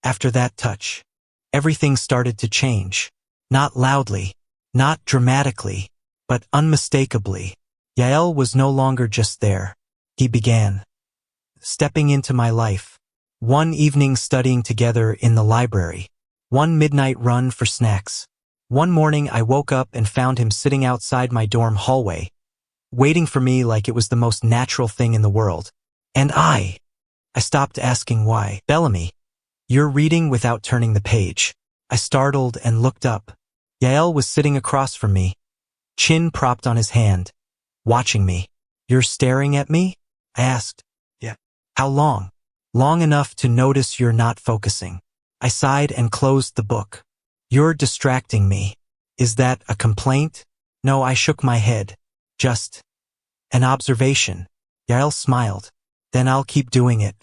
After that touch, everything started to change. Not loudly, not dramatically, but unmistakably. Yael was no longer just there. He began stepping into my life. One evening studying together in the library. One midnight run for snacks. One morning I woke up and found him sitting outside my dorm hallway, waiting for me like it was the most natural thing in the world. And I stopped asking why. Bellamy, you're reading without turning the page. I startled and looked up. Yael was sitting across from me, chin propped on his hand, watching me. You're staring at me? I asked. Yeah. How long? Long enough to notice you're not focusing. I sighed and closed the book. You're distracting me. Is that a complaint? No, I shook my head. Just an observation. Yael smiled. Then I'll keep doing it.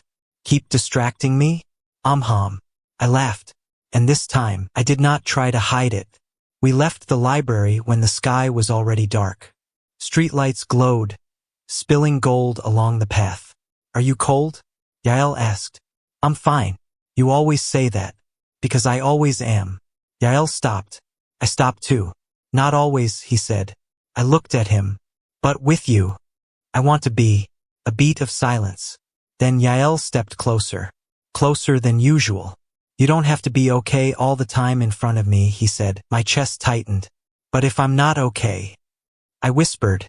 Keep distracting me? I laughed. And this time, I did not try to hide it. We left the library when the sky was already dark. Streetlights glowed, spilling gold along the path. Are you cold? Yael asked. I'm fine. You always say that. Because I always am. Yael stopped. I stopped too. Not always, he said. I looked at him. But with you. I want to be. A beat of silence. Then Yael stepped closer. Closer than usual. You don't have to be okay all the time in front of me, he said. My chest tightened. But if I'm not okay, I whispered.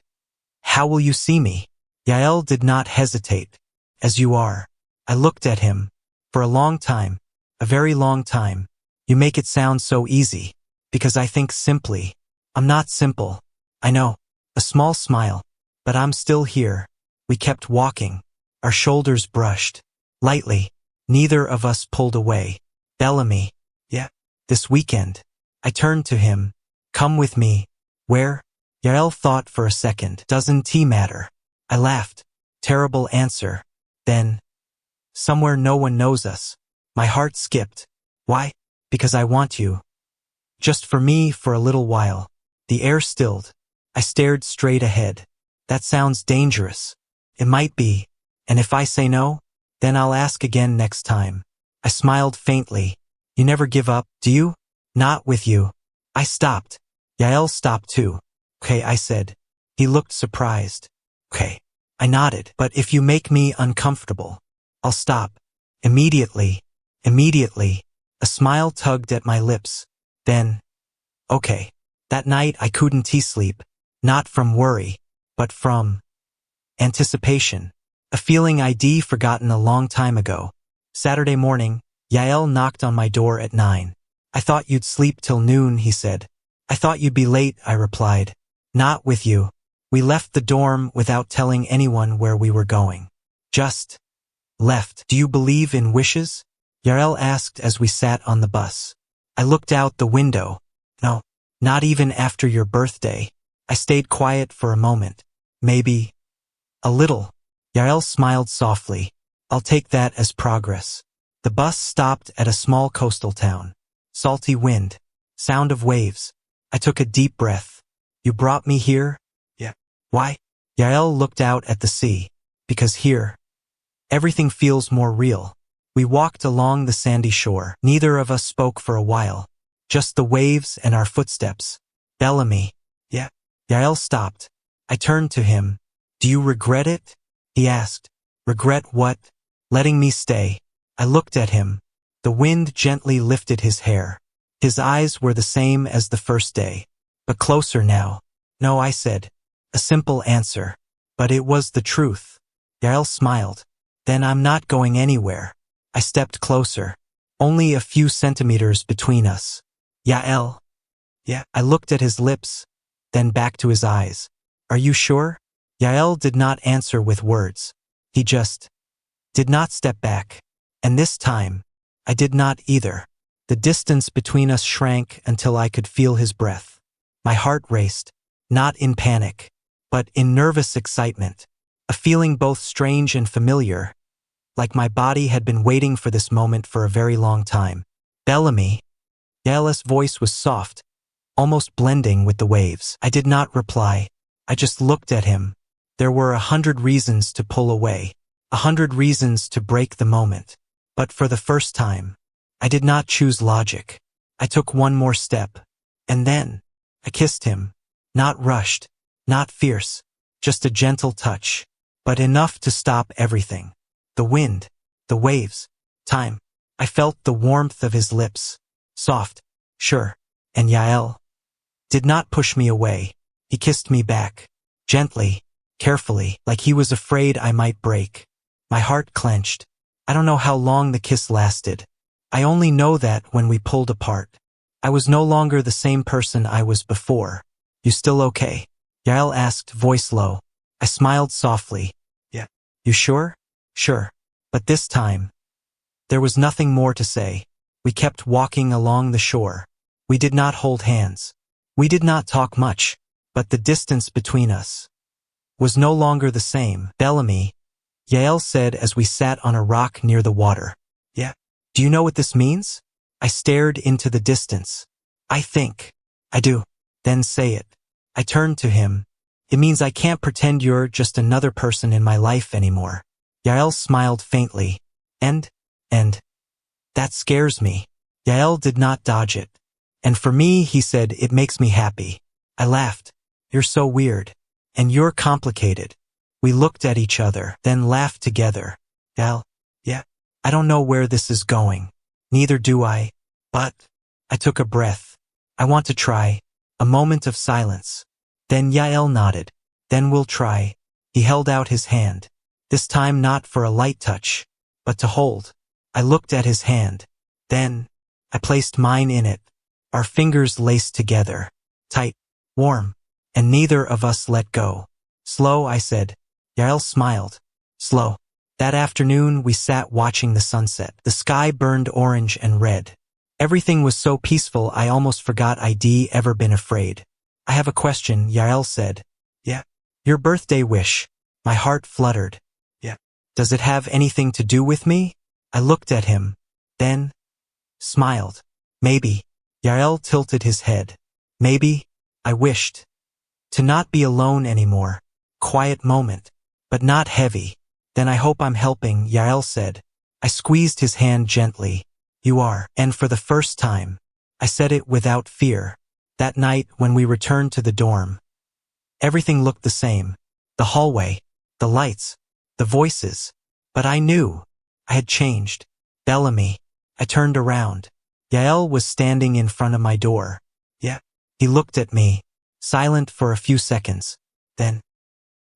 How will you see me? Yael did not hesitate. As you are. I looked at him. For a long time. A very long time. You make it sound so easy. Because I think simply. I'm not simple. I know. A small smile. But I'm still here. We kept walking. Our shoulders brushed. Lightly. Neither of us pulled away. Bellamy. Yeah. This weekend. I turned to him. Come with me. Where? Yael thought for a second. Doesn't it matter? I laughed. Terrible answer. Then. Somewhere no one knows us. My heart skipped. Why? Because I want you. Just for me for a little while. The air stilled. I stared straight ahead. That sounds dangerous. It might be. And if I say no, then I'll ask again next time. I smiled faintly. You never give up, do you? Not with you. I stopped. Yael stopped too. Okay, I said. He looked surprised. Okay. I nodded. But if you make me uncomfortable, I'll stop. Immediately. Immediately. A smile tugged at my lips. Then. Okay. That night I couldn't sleep. Not from worry, but from anticipation. A feeling I'd forgotten a long time ago. Saturday morning, Yael knocked on my door at 9. I thought you'd sleep till noon, he said. I thought you'd be late, I replied. Not with you. We left the dorm without telling anyone where we were going. Just left. Do you believe in wishes? Yael asked as we sat on the bus. I looked out the window. No, not even after your birthday. I stayed quiet for a moment. Maybe a little. Yael smiled softly. I'll take that as progress. The bus stopped at a small coastal town. Salty wind. Sound of waves. I took a deep breath. You brought me here? Yeah. Why? Yael looked out at the sea. Because here, everything feels more real. We walked along the sandy shore. Neither of us spoke for a while. Just the waves and our footsteps. Bellamy. Yeah. Yael stopped. I turned to him. Do you regret it? He asked. Regret what? Letting me stay. I looked at him. The wind gently lifted his hair. His eyes were the same as the first day. But closer now. No, I said. A simple answer. But it was the truth. Yael smiled. Then I'm not going anywhere. I stepped closer. Only a few centimeters between us. Yael. Yeah. I looked at his lips. Then back to his eyes. Are you sure? Yael did not answer with words. He just did not step back. And this time, I did not either. The distance between us shrank until I could feel his breath. My heart raced, not in panic, but in nervous excitement. A feeling both strange and familiar, like my body had been waiting for this moment for a very long time. Bellamy. Yael's voice was soft, almost blending with the waves. I did not reply. I just looked at him. There were 100 reasons to pull away, 100 reasons to break the moment. But for the first time, I did not choose logic. I took one more step. And then, I kissed him. Not rushed, not fierce, just a gentle touch, but enough to stop everything. The wind, the waves, time. I felt the warmth of his lips. Soft, sure. And Yael did not push me away. He kissed me back. Gently, carefully, like he was afraid I might break. My heart clenched. I don't know how long the kiss lasted. I only know that when we pulled apart, I was no longer the same person I was before. You still okay? Yael asked, voice low. I smiled softly. Yeah. You sure? Sure. But this time, there was nothing more to say. We kept walking along the shore. We did not hold hands. We did not talk much, but the distance between us was no longer the same. Bellamy, Yael said as we sat on a rock near the water. Yeah. Do you know what this means? I stared into the distance. I think I do. Then say it. I turned to him. It means I can't pretend you're just another person in my life anymore. Yael smiled faintly. And that scares me. Yael did not dodge it. And for me, he said, it makes me happy. I laughed. You're so weird. And you're complicated. We looked at each other, then laughed together. Yael, yeah, I don't know where this is going. Neither do I. But I took a breath. I want to try. A moment of silence. Then Yael nodded. Then we'll try. He held out his hand. This time not for a light touch, but to hold. I looked at his hand. Then I placed mine in it. Our fingers laced together. Tight, warm, and neither of us let go. Slow, I said. Yael smiled. Slow. That afternoon we sat watching the sunset. The sky burned orange and red. Everything was so peaceful I almost forgot I'd ever been afraid. I have a question, Yael said. Yeah. Your birthday wish. My heart fluttered. Yeah. Does it have anything to do with me? I looked at him. Then smiled. Maybe. Yael tilted his head. Maybe. I wished to not be alone anymore. Quiet moment. But not heavy. Then I hope I'm helping, Yael said. I squeezed his hand gently. You are. And for the first time, I said it without fear. That night when we returned to the dorm, everything looked the same. The hallway, the lights, the voices. But I knew I had changed. Bellamy. I turned around. Yael was standing in front of my door. Yeah. He looked at me, silent for a few seconds. Then,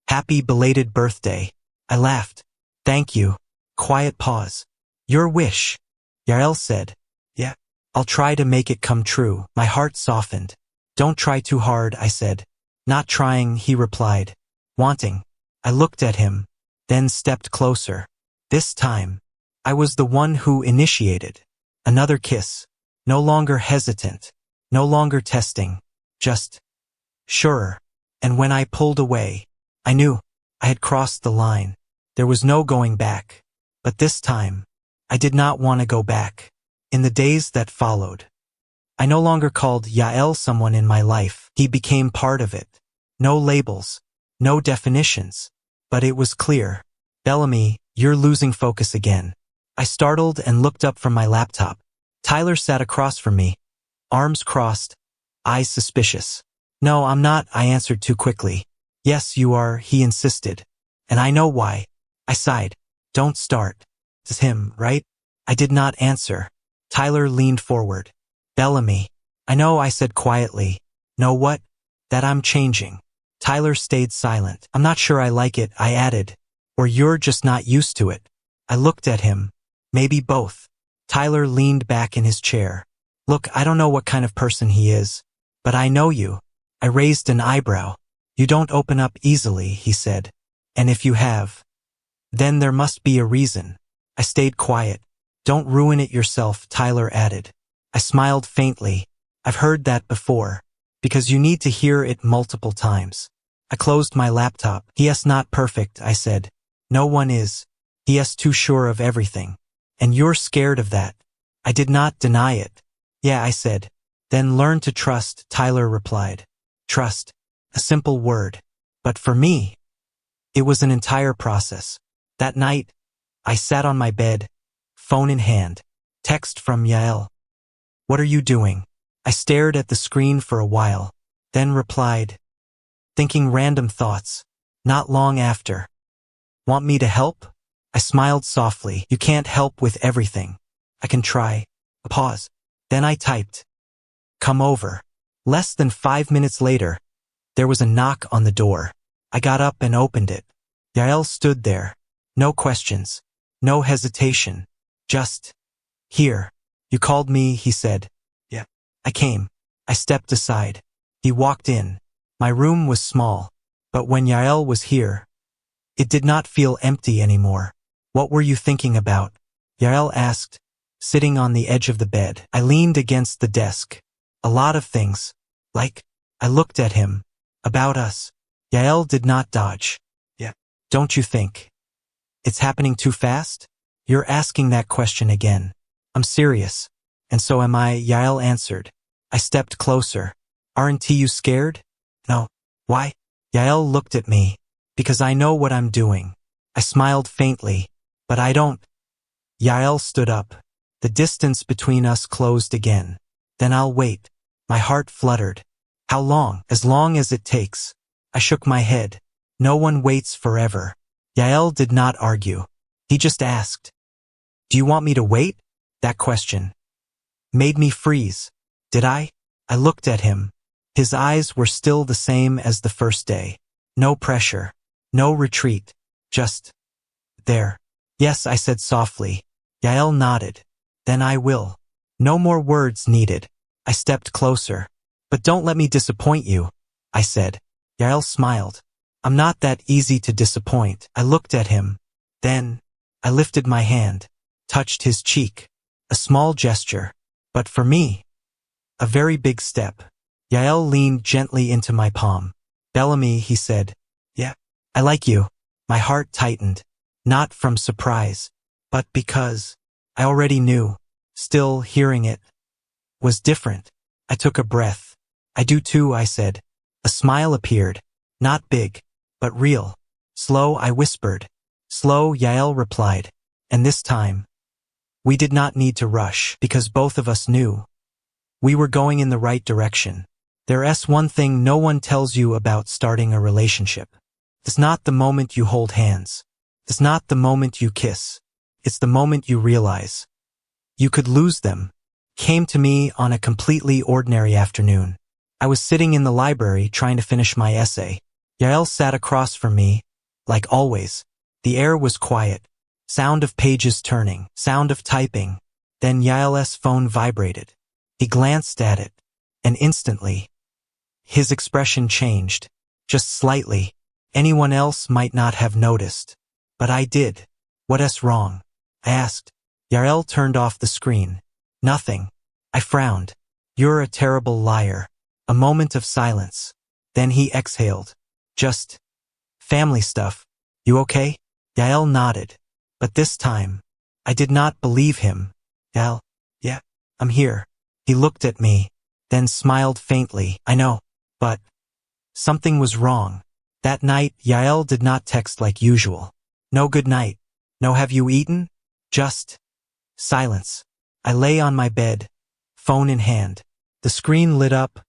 happy belated birthday. I laughed. Thank you. Quiet pause. Your wish. Yael said. Yeah. I'll try to make it come true. My heart softened. Don't try too hard, I said. Not trying, he replied. Wanting. I looked at him, then stepped closer. This time, I was the one who initiated. Another kiss. No longer hesitant. No longer testing. Just surer. And when I pulled away, I knew I had crossed the line. There was no going back. But this time, I did not want to go back. In the days that followed, I no longer called Yael someone in my life. He became part of it. No labels, no definitions. But it was clear. Bellamy, you're losing focus again. I startled and looked up from my laptop. Tyler sat across from me, arms crossed, eyes suspicious. No, I'm not, I answered too quickly. Yes, you are, he insisted. And I know why. I sighed. Don't start. It's him, right? I did not answer. Tyler leaned forward. Bellamy. I know, I said quietly. Know what? That I'm changing. Tyler stayed silent. I'm not sure I like it, I added. Or you're just not used to it. I looked at him. Maybe both. Tyler leaned back in his chair. Look, I don't know what kind of person he is, but I know you. I raised an eyebrow. You don't open up easily, he said. And if you have, then there must be a reason. I stayed quiet. Don't ruin it yourself, Tyler added. I smiled faintly. I've heard that before. Because you need to hear it multiple times. I closed my laptop. He.S. not perfect, I said. No one is. He.S. too sure of everything. And you're scared of that. I did not deny it. Yeah, I said. Then learn to trust, Tyler replied. Trust. A simple word. But for me, it was an entire process. That night, I sat on my bed, phone in hand. Text from Yael. What are you doing? I stared at the screen for a while, then replied, thinking random thoughts. Not long after. Want me to help? I smiled softly. You can't help with everything. I can try. A pause. Then I typed, come over. Less than 5 minutes later, there was a knock on the door. I got up and opened it. Yael stood there. No questions. No hesitation. Just, here. You called me, he said. Yeah. I came. I stepped aside. He walked in. My room was small, but when Yael was here, it did not feel empty anymore. What were you thinking about? Yael asked, sitting on the edge of the bed. I leaned against the desk. A lot of things. Like, I looked at him. About us. Yael did not dodge. Yeah. Don't you think it's happening too fast? You're asking that question again. I'm serious. And so am I, Yael answered. I stepped closer. Aren't you scared? No. Why? Yael looked at me. Because I know what I'm doing. I smiled faintly. But I don't. Yael stood up. The distance between us closed again. Then I'll wait. My heart fluttered. How long? As long as it takes. I shook my head. No one waits forever. Yael did not argue. He just asked, do you want me to wait? That question made me freeze. Did I? I looked at him. His eyes were still the same as the first day. No pressure. No retreat. Just there. Yes, I said softly. Yael nodded. Then I will. No more words needed. I stepped closer. But don't let me disappoint you, I said. Yael smiled. I'm not that easy to disappoint. I looked at him. Then, I lifted my hand, touched his cheek. A small gesture. But for me, a very big step. Yael leaned gently into my palm. Bellamy, he said. Yeah. I like you. My heart tightened. Not from surprise, but because I already knew. Still, hearing it was different. I took a breath. I do too, I said. A smile appeared. Not big, but real. Slow, I whispered. Slow, Yael replied. And this time, we did not need to rush because both of us knew we were going in the right direction. There's one thing no one tells you about starting a relationship. It's not the moment you hold hands. It's not the moment you kiss. It's the moment you realize you could lose them. Came to me on a completely ordinary afternoon. I was sitting in the library trying to finish my essay. Yael sat across from me, like always. The air was quiet. Sound of pages turning, sound of typing. Then Yael's phone vibrated. He glanced at it, and instantly, his expression changed. Just slightly. Anyone else might not have noticed. But I did. What's wrong? I asked. Yael turned off the screen. Nothing. I frowned. You're a terrible liar. A moment of silence. Then he exhaled. Just family stuff. You okay? Yael nodded. But this time, I did not believe him. Yael, yeah, I'm here. He looked at me, then smiled faintly. I know, but something was wrong. That night, Yael did not text like usual. No good night. No have you eaten? Just silence. I lay on my bed, phone in hand. The screen lit up,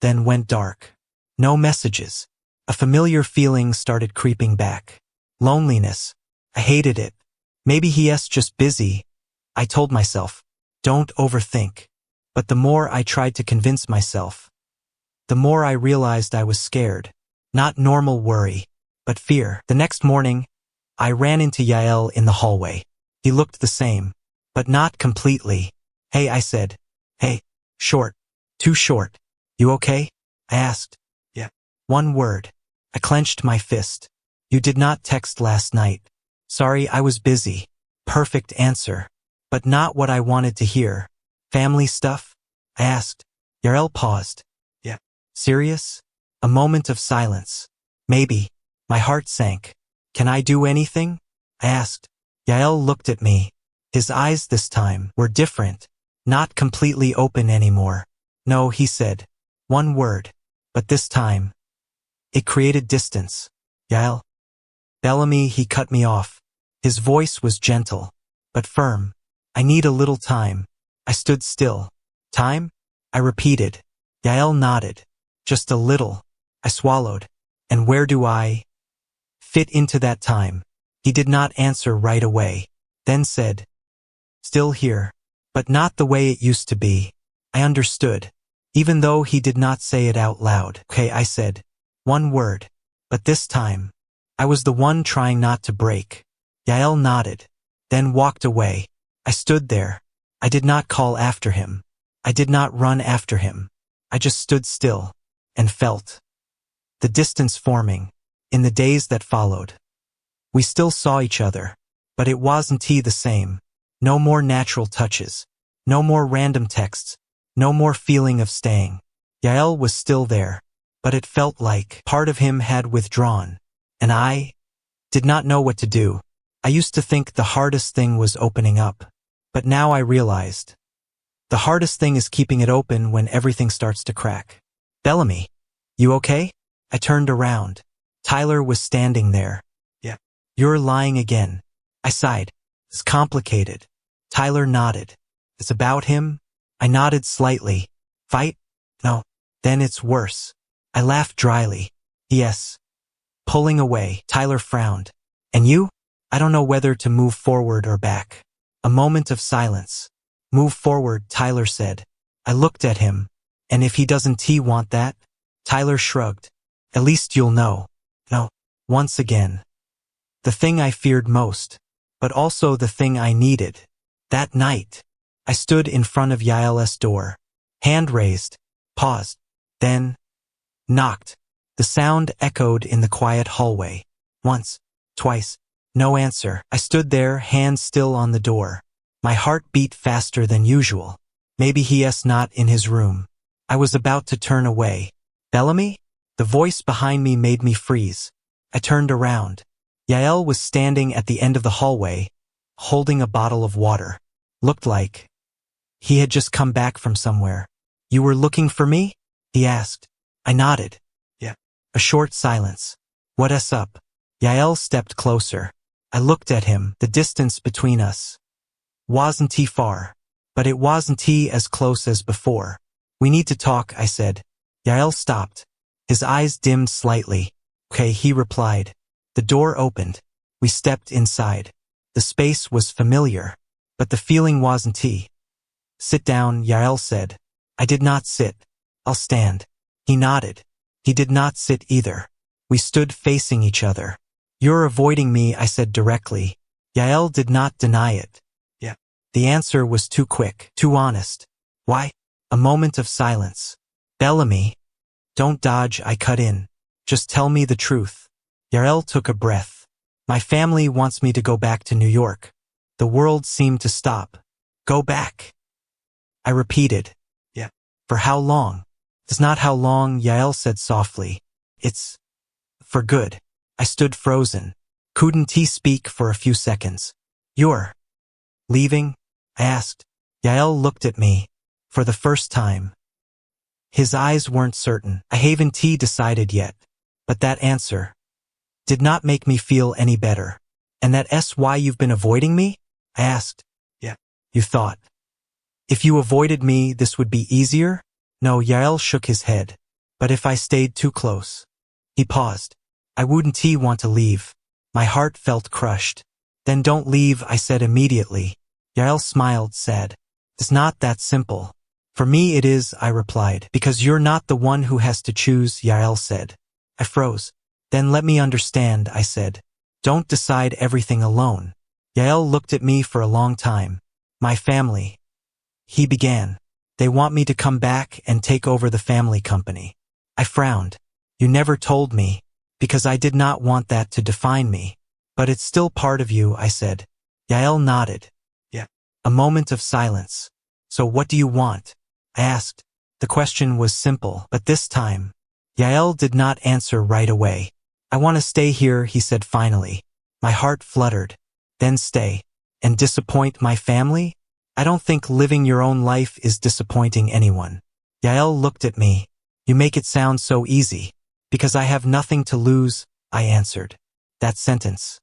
then went dark. No messages. A familiar feeling started creeping back. Loneliness. I hated it. Maybe he's just busy. I told myself, don't overthink. But the more I tried to convince myself, the more I realized I was scared. Not normal worry, but fear. The next morning, I ran into Yael in the hallway. He looked the same, but not completely. Hey, I said. Hey, short. Too short. You okay? I asked. Yeah. One word. I clenched my fist. You did not text last night. Sorry, I was busy. Perfect answer. But not what I wanted to hear. Family stuff? I asked. Yael paused. Yeah. Serious? A moment of silence. Maybe. My heart sank. Can I do anything? I asked. Yael looked at me. His eyes this time were different. Not completely open anymore. No, he said. One word. But this time, it created distance. Yael. Bellamy, he cut me off. His voice was gentle, but firm. I need a little time. I stood still. Time? I repeated. Yael nodded. Just a little. I swallowed. And where do I fit into that time? He did not answer right away, then said, still here, but not the way it used to be. I understood, even though he did not say it out loud. Okay, I said, one word, but this time, I was the one trying not to break. Yael nodded, then walked away. I stood there. I did not call after him. I did not run after him. I just stood still and felt the distance forming. In the days that followed, we still saw each other, but it wasn't the same. No more natural touches. No more random texts. No more feeling of staying. Yael was still there, but it felt like part of him had withdrawn, and I did not know what to do. I used to think the hardest thing was opening up, but now I realized the hardest thing is keeping it open when everything starts to crack. Bellamy, you okay? I turned around. Tyler was standing there. Yeah. You're lying again. I sighed. It's complicated. Tyler nodded. It's about him? I nodded slightly. Fight? No. Then it's worse. I laughed dryly. Yes. Pulling away, Tyler frowned. And you? I don't know whether to move forward or back. A moment of silence. Move forward, Tyler said. I looked at him. And if he doesn't want that? Tyler shrugged. At least you'll know. No. Once again. The thing I feared most, but also the thing I needed. That night, I stood in front of Yael's door. Hand raised. Paused. Then knocked. The sound echoed in the quiet hallway. Once. Twice. No answer. I stood there, hand still on the door. My heart beat faster than usual. Maybe he's not in his room. I was about to turn away. Bellamy? The voice behind me made me freeze. I turned around. Yael was standing at the end of the hallway, holding a bottle of water. Looked like he had just come back from somewhere. You were looking for me? He asked. I nodded. Yeah. A short silence. What's up? Yael stepped closer. I looked at him. The distance between us wasn't far, but it wasn't as close as before. We need to talk, I said. Yael stopped. His eyes dimmed slightly. Okay, he replied. The door opened. We stepped inside. The space was familiar, but the feeling wasn't. Sit down, Yael said. I did not sit. I'll stand. He nodded. He did not sit either. We stood facing each other. You're avoiding me, I said directly. Yael did not deny it. Yeah. The answer was too quick, too honest. Why? A moment of silence. Bellamy. Don't dodge, I cut in. Just tell me the truth. Yael took a breath. My family wants me to go back to New York. The world seemed to stop. Go back. I repeated. Yeah. For how long? It's not how long, Yael said softly. It's for good. I stood frozen. Couldn't speak for a few seconds. You're leaving? I asked. Yael looked at me. For the first time. His eyes weren't certain. I haven't decided yet. But that answer did not make me feel any better. And that's why you've been avoiding me? I asked. Yeah. You thought. If you avoided me, this would be easier? No, Yael shook his head. But if I stayed too close. He paused. I wouldn't want to leave. My heart felt crushed. Then don't leave, I said immediately. Yael smiled, sad. It's not that simple. For me it is, I replied. Because you're not the one who has to choose, Yael said. I froze. Then let me understand, I said. Don't decide everything alone. Yael looked at me for a long time. My family. He began. They want me to come back and take over the family company. I frowned. You never told me, because I did not want that to define me. But it's still part of you, I said. Yael nodded. Yeah. A moment of silence. So what do you want? I asked. The question was simple, but this time, Yael did not answer right away. I want to stay here, he said finally. My heart fluttered. Then stay. And disappoint my family? I don't think living your own life is disappointing anyone. Yael looked at me. You make it sound so easy. Because I have nothing to lose, I answered. That sentence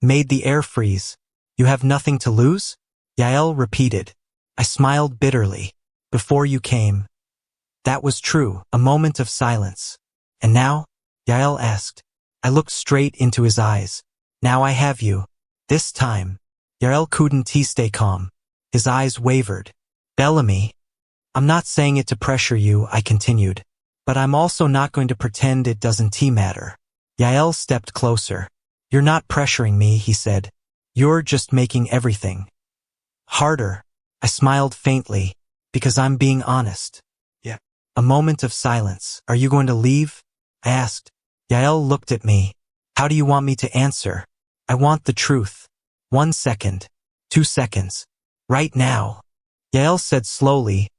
made the air freeze. You have nothing to lose? Yael repeated. I smiled bitterly. Before you came. That was true, a moment of silence. And now? Yael asked. I looked straight into his eyes. Now I have you. This time. Yael couldn't stay calm. His eyes wavered. Bellamy. I'm not saying it to pressure you, I continued. But I'm also not going to pretend it doesn't matter. Yael stepped closer. You're not pressuring me, he said. You're just making everything harder. I smiled faintly, because I'm being honest. Yeah. A moment of silence. Are you going to leave? I asked. Yael looked at me. How do you want me to answer? I want the truth. 1 second. 2 seconds. Right now. Yael said slowly,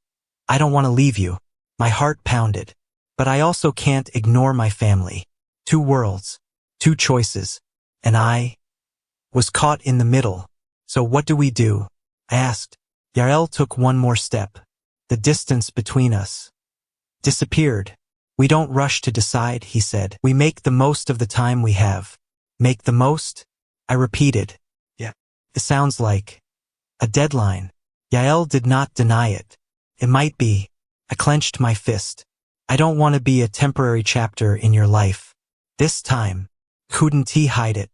I don't want to leave you. My heart pounded. But I also can't ignore my family. 2 worlds. 2 choices. And I was caught in the middle. So what do we do? I asked. Yael took 1 more step. The distance between us disappeared. We don't rush to decide, he said. We make the most of the time we have. Make the most? I repeated. Yeah. It sounds like a deadline. Yael did not deny it. It might be. I clenched my fist. I don't want to be a temporary chapter in your life. This time. Couldn't he hide it?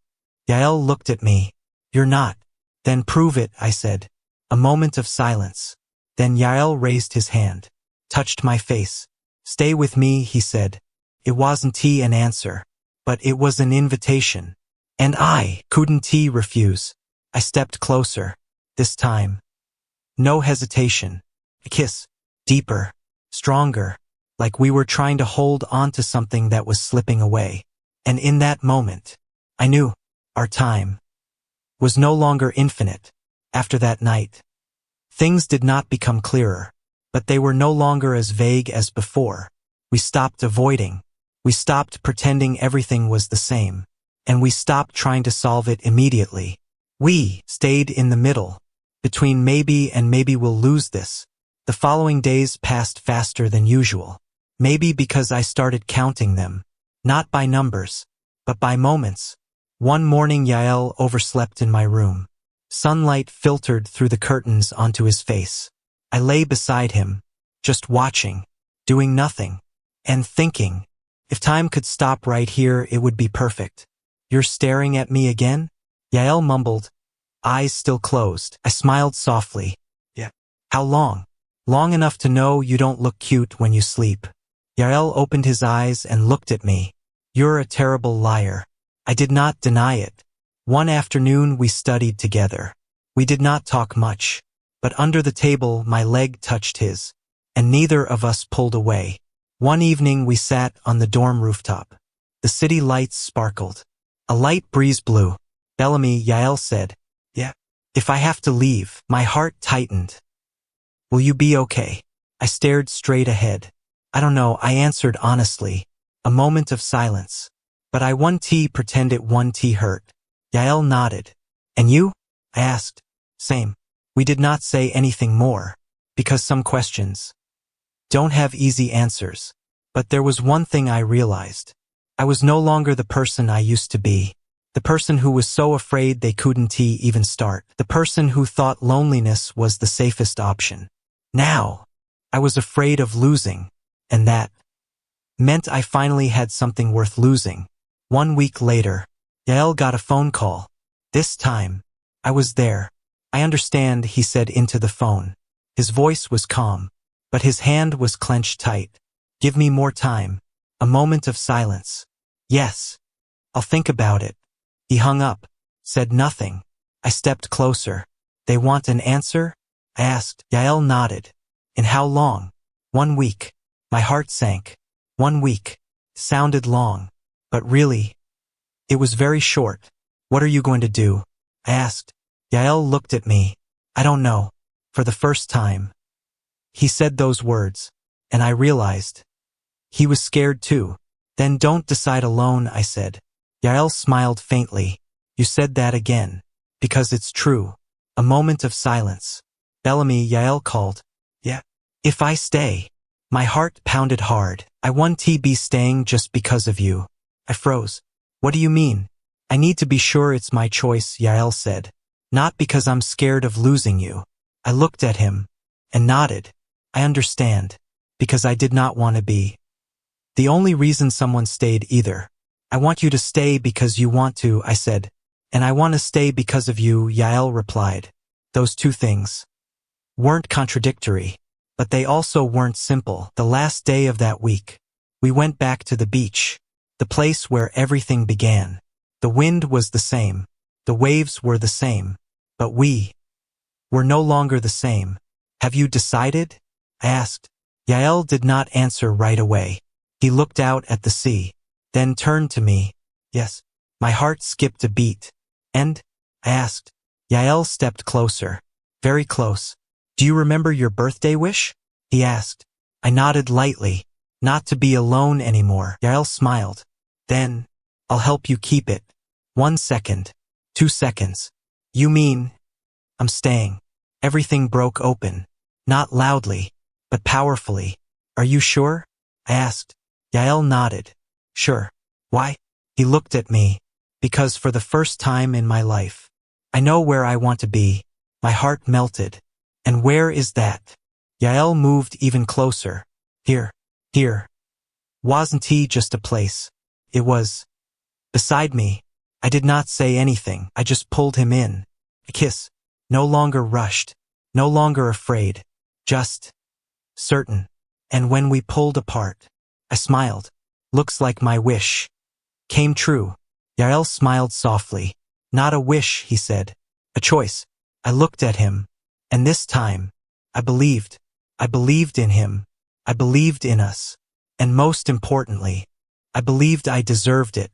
Yael looked at me. You're not. Then prove it, I said. A moment of silence. Then Yael raised his hand. Touched my face. Stay with me, he said. It wasn't an answer. But it was an invitation. And I couldn't refuse. I stepped closer. This time. No hesitation. A kiss. Deeper. Stronger. Like we were trying to hold on to something that was slipping away. And in that moment, I knew our time was no longer infinite. After that night, things did not become clearer, but they were no longer as vague as before. We stopped avoiding. We stopped pretending everything was the same. And we stopped trying to solve it immediately. We stayed in the middle, between maybe and maybe we'll lose this. The following days passed faster than usual. Maybe because I started counting them, not by numbers, but by moments. One morning Yael overslept in my room. Sunlight filtered through the curtains onto his face. I lay beside him, just watching, doing nothing, and thinking, if time could stop right here, it would be perfect. You're staring at me again? Yael mumbled, eyes still closed. I smiled softly. Yeah. How long? Long enough to know you don't look cute when you sleep. Yael opened his eyes and looked at me. You're a terrible liar. I did not deny it. One afternoon we studied together. We did not talk much, but under the table my leg touched his, and neither of us pulled away. One evening we sat on the dorm rooftop. The city lights sparkled. A light breeze blew. Bellamy, Yael said. Yeah. If I have to leave, my heart tightened. Will you be okay? I stared straight ahead. I don't know, I answered honestly. A moment of silence. But I pretend it hurt. Yael nodded. And you? I asked. Same. We did not say anything more, because some questions don't have easy answers. But there was one thing I realized. I was no longer the person I used to be. The person who was so afraid they couldn't even start. The person who thought loneliness was the safest option. Now, I was afraid of losing, and that meant I finally had something worth losing. 1 week later, Yael got a phone call. This time, I was there. I understand, he said into the phone. His voice was calm, but his hand was clenched tight. Give me more time. A moment of silence. Yes. I'll think about it. He hung up, said nothing. I stepped closer. They want an answer? I asked. Yael nodded. In how long? 1 week. My heart sank. 1 week. Sounded long. But really, it was very short. What are you going to do? I asked. Yael looked at me. I don't know. For the first time. He said those words, and I realized he was scared too. Then don't decide alone, I said. Yael smiled faintly. You said that again. Because it's true. A moment of silence. Bellamy, Yael called. Yeah. If I stay. My heart pounded hard. I won't be staying just because of you. I froze. What do you mean? I need to be sure it's my choice, Yael said. Not because I'm scared of losing you. I looked at him and nodded. I understand. Because I did not want to be the only reason someone stayed either. I want you to stay because you want to, I said. And I want to stay because of you, Yael replied. Those two things weren't contradictory, but they also weren't simple. The last day of that week, we went back to the beach, the place where everything began. The wind was the same. The waves were the same. But we were no longer the same. Have you decided? I asked. Yael did not answer right away. He looked out at the sea, then turned to me. Yes. My heart skipped a beat. And? I asked. Yael stepped closer. Very close. Do you remember your birthday wish? He asked. I nodded lightly. Not to be alone anymore. Yael smiled. Then, I'll help you keep it. 1 second. 2 seconds. You mean? I'm staying. Everything broke open. Not loudly, but powerfully. Are you sure? I asked. Yael nodded. Sure. Why? He looked at me. Because for the first time in my life, I know where I want to be. My heart melted. And where is that? Yael moved even closer. Here. Here. Wasn't he just a place? It was. Beside me. I did not say anything. I just pulled him in. A kiss. No longer rushed. No longer afraid. Just certain. And when we pulled apart, I smiled. Looks like my wish came true. Yael smiled softly. Not a wish, he said. A choice. I looked at him. And this time, I believed. I believed in him. I believed in us. And most importantly, I believed I deserved it.